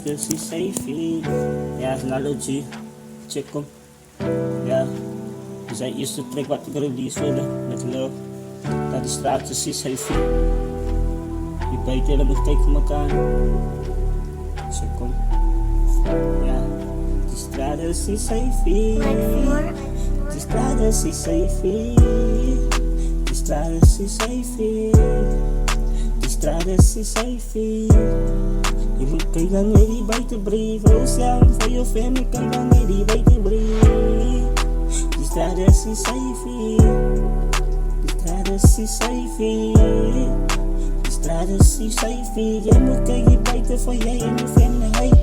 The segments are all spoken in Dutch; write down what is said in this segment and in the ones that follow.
buiten si Safety. Ja, is analogy. Check hem. Ja. Zijn eerste track wat ik release wilde met Love. Dat die straat is Safety. Die buiten helemaal tegen elkaar. Check hem. Ja. Die straat is Safety. Die straat is Safety. Die straat is Safety. Die straat is Safety. Je moet kijken naar die buitenbrief. Oceaan van je family, kijk dan naar die buitenbrief. Die straat is Safety. Die straat is Safety. Die straat is Safety. Jij moet kijken buiten voor jij en je family heet.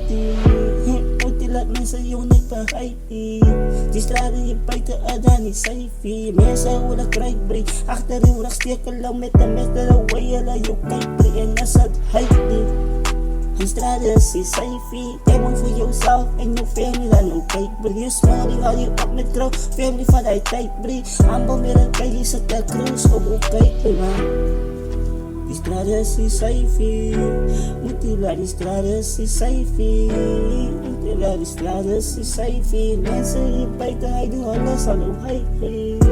Laat mensen jou niet begrijpen. Die straten je buiten dan niet safe. Mensen horen krijgbreed. Achter je rug steken lang met de meester. Wijlen je kijkbreed en dat is het heet. Die straten is safe. Jij moet voor jouzelf en je family dan ook kijkbreed. Je smel die haal je op met trouw. Family van die tijdbreed. Aanbouw met een kijk je zet de cruise op ook kijkbreed man. Die straten is safe. Moet die laat die straten is safe. Ja, die straat is safe. Mensen hier buiten, hij doet alles aan hoe hij heeft.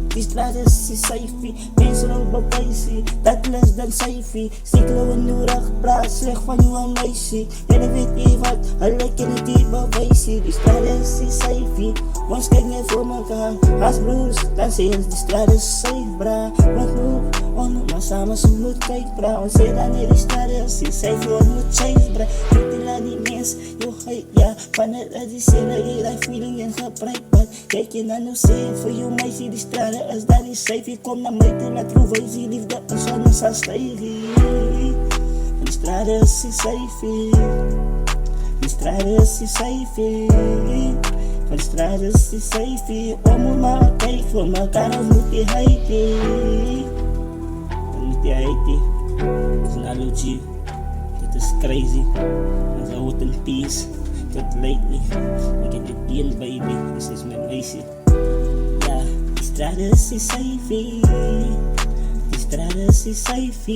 Die straat is safe. Mensen ook bewijzen, dat les dan safe. Stikelen we nodig, praat slecht van jou en meisje. En dan weet je wat, hij lekker niet die bewijzen. Die straat is safe. Ons kijk niet voor elkaar, als broers, dan zeggen die straat is safe, bra. Want hoe, maar samen ze moet kijken, bra. Want ze dan niet die straat is safe, want moet chase, bra. Die mens, ja, van het die zinnen, je lijf feeling en gebruikbaar. Kijk je naar nou zee, voor jou meisje, die straten is daar niet safe. Je komt naar mij toe, laat proeven, je liefde en zon is al stijgen. Die straten is safe. Die straten is safe. Van de straten is safe. Om maar kijken, voor elkaar moet je heiten. Dan moet je heiten. Dat is een analogie. Dit is crazy. Out in peace, tot lately. Ik heb het deal baby, this is mijn meisje. Ja, die straat is safe. Die straat is safe.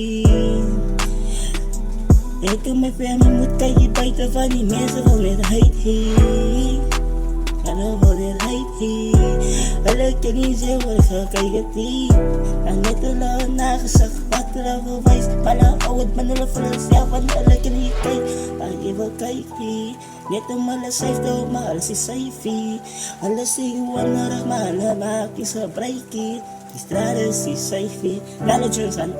Ik en mijn family moet kijken buiten van die mensen van het heet. Hallo van het heet. Hallo kan niet zeggen wat ik ga kijken die. En net een lang nagezegd wat er al verwijst. Maar nou oud ben hulle van zelf en hulle kan niet kijken. Je wil kijken, net om alles heeft ook, maar alles is safe. Alles is gewoon nodig, maar alle maak is gebruiken. Die straat is safe, knowledge aan